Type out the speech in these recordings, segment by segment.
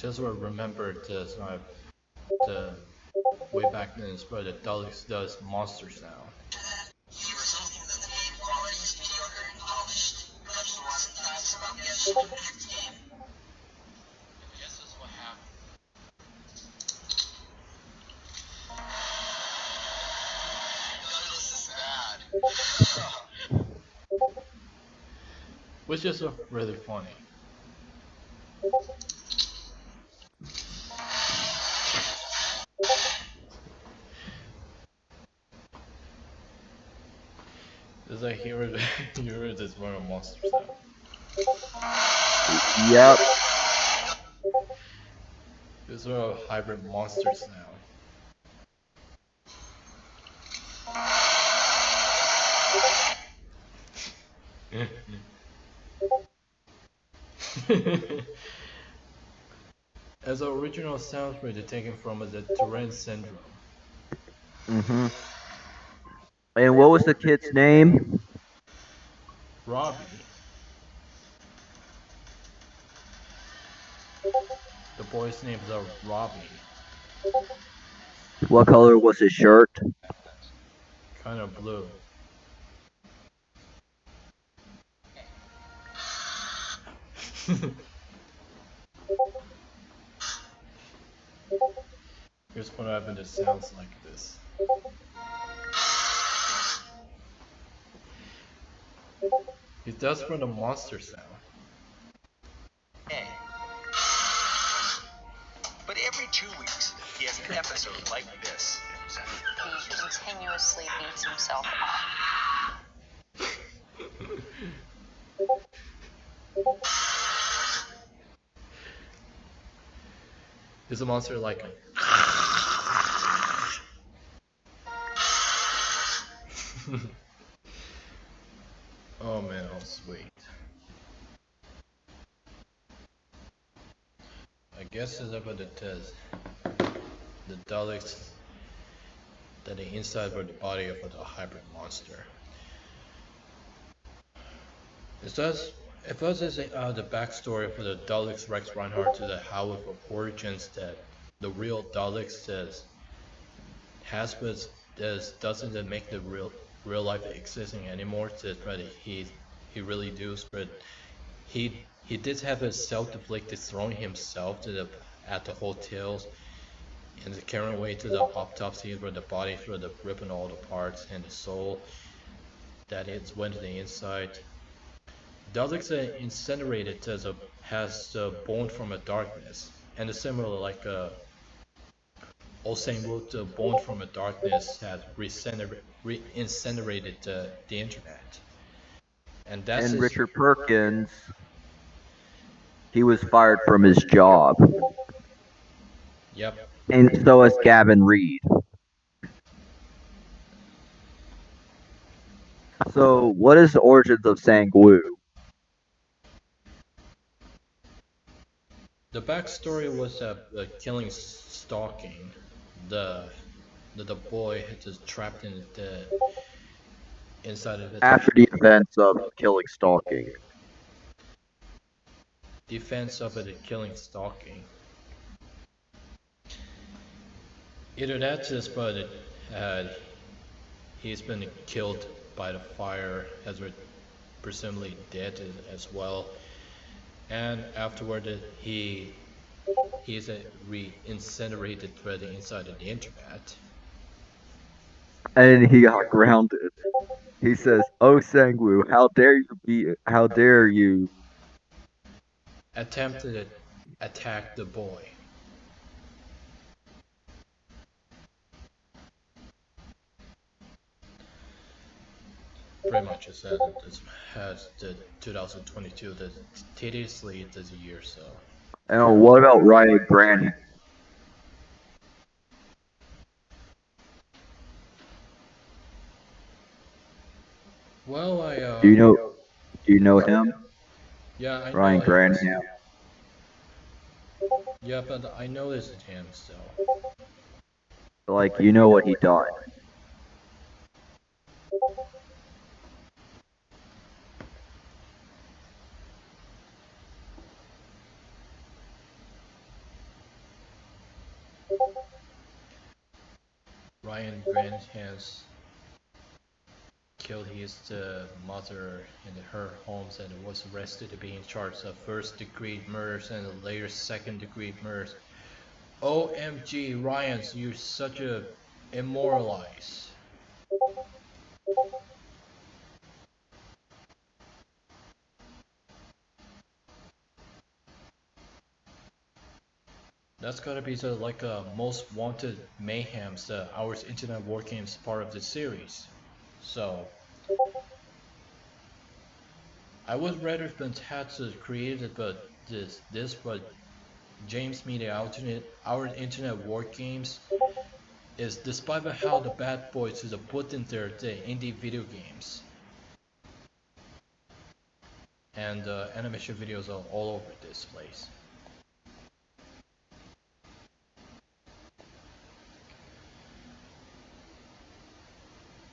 just remember this, the way back then is where the Daleks does monster sound. He was hoping that the game quality is mediocre and polished, but he wasn't fast about the unsupervised game. I guess that's what happened. This is bad. Which is really funny. It's like here this one of monster sound. Yep. This sort of hybrid monster sound. As the original sounds were taken from the Tourette syndrome. Mm-hmm. And what was the kid's name? Robbie. The boy's name is Robbie. What color was his shirt? Kind of blue. Here's what happened. It sounds like this. He does for the monster sound. Hey. But every 2 weeks, he has an episode like this. He continuously beats himself up. Is a monster like oh man, how sweet. I guess it's about the test. The Daleks that the inside of the body of the hybrid monster. It does the backstory for the Daleks Rex Reinhardt to the how of origins that the real Daleks says has but doesn't make the real life existing anymore. Says but he really does, but he did have a self-deflected throwing himself to at the hotels and the carrying away to the autopsy where the body for the ripping all the parts and the soul that it went to the inside. Daleks incinerated has born from a darkness, and similar like Olsen Wood born from a darkness has incinerated the internet. And that's Richard Perkins, he was fired from his job. Yep. And so is Gavin Reed. So, what is the origins of Sangwoo? The backstory was killing stalking. The boy just trapped in the inside of it. After the events of killing stalking. Defense of it killing stalking. Either that just but he's been killed by the fire, has presumably dead as well. And afterward, he's re-incinerated by the inside of the internet. And he got grounded. He says, "Oh Sangwoo, how dare you attempted to attack the boy." Pretty much it says this has the 2022, the tediously this year, so. And what about Ryan Grant? Well, Do you know him? Yeah, I Ryan know Grant. Yeah, but I know this is him still. Like, you know what he done. Ryan Grandhands killed his mother in her homes and was arrested to be in charge of first-degree murders and later second-degree murders. OMG, Ryan, you're such a immoralize. That's gotta be the like most wanted mayhems, our internet war games part of the series. So I would rather been had to create it, but but James Media alternate our internet war games is despite how the bad boys is put in their indie video games and animation videos are all over this place.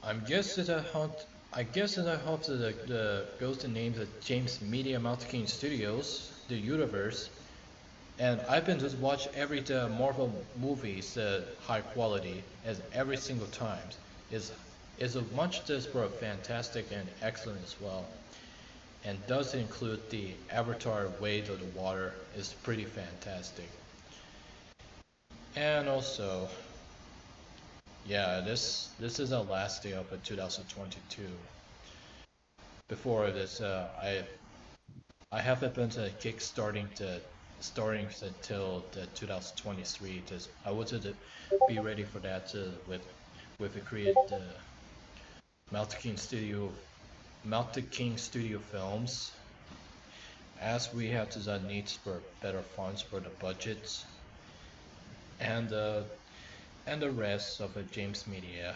I'm guessing that I guess that I hope that the goes to name the James Media Mountain Studios, the universe, and I've been just watch every Marvel movies high quality as every single time is a much this for fantastic and excellent as well, and does include the Avatar Way of the Water is pretty fantastic, and also yeah this is the last day of 2022. Before this, I haven't been to kickstarting to starting until the 2023. Just I wanted to be ready for that with the create the Mountain King Studio films. As we have the needs for better funds for the budgets and the rest of the James Media,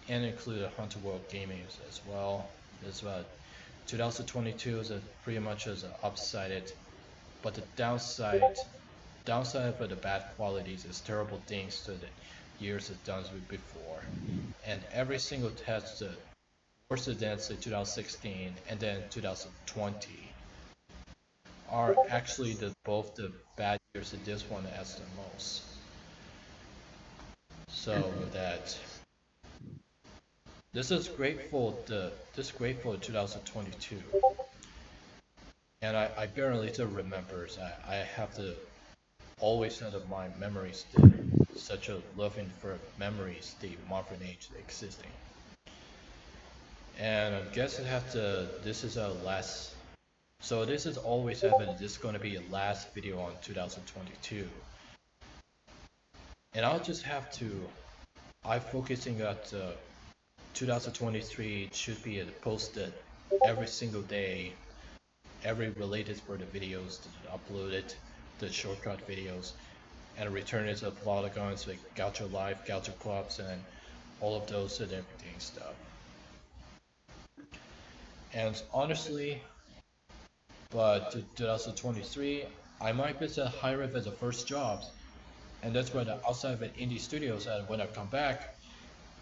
and include the Hunter World Gaming as well. As well. 2022 is pretty much as upsided, but the downside for the bad qualities is terrible things to the years it done before, and every single test worse than 2016 and then 2020 are actually both the bad years of this one as the most. So that this is grateful this grateful 2022, and I barely to remember. I have to always out of my memories such a loving for memories the modern age existing. And I guess it have to. This is a last. So this is always happening. This is going to be a last video on 2022, and I'll just have to. I'm focusing at 2023 should be posted every single day, every related for the videos uploaded, the shortcut videos, and return it to polygons like Goucher Live, Goucher Clubs, and all of those and everything stuff. And honestly, but 2023, I might be to hire it as the first jobs, and that's why the outside of indie studios when I come back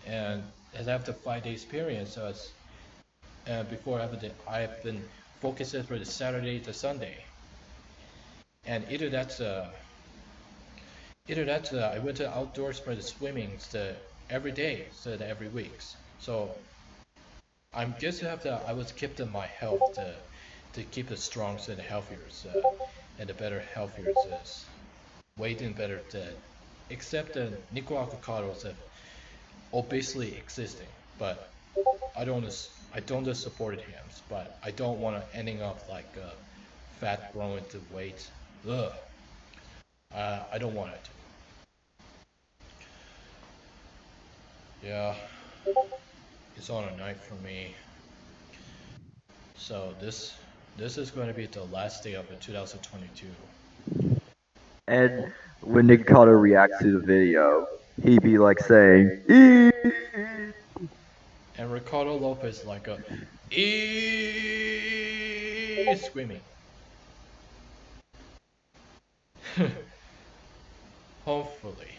and have the 5 day experience. So it's before I've been focused for the Saturday to Sunday, and either that's I went to outdoors for the swimming every day, so every week. So I'm just have to I was keeping my health to keep it strong and healthier, and the better healthier is waiting better to except the nickel avocados obviously existing, but I don't just support him, but I don't want to ending up like fat growing to weight. Ugh. I don't want it. Yeah, it's on a night for me. So this is going to be the last day of 2022. And when Nikocado reacts to the video, he'd be like saying, "Eee!" And Ricardo Lopez like a screaming. Hopefully,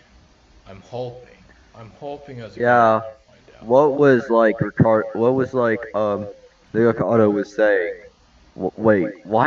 I'm hoping as a Yeah. find out. What was like Nikocado was saying? Wait, why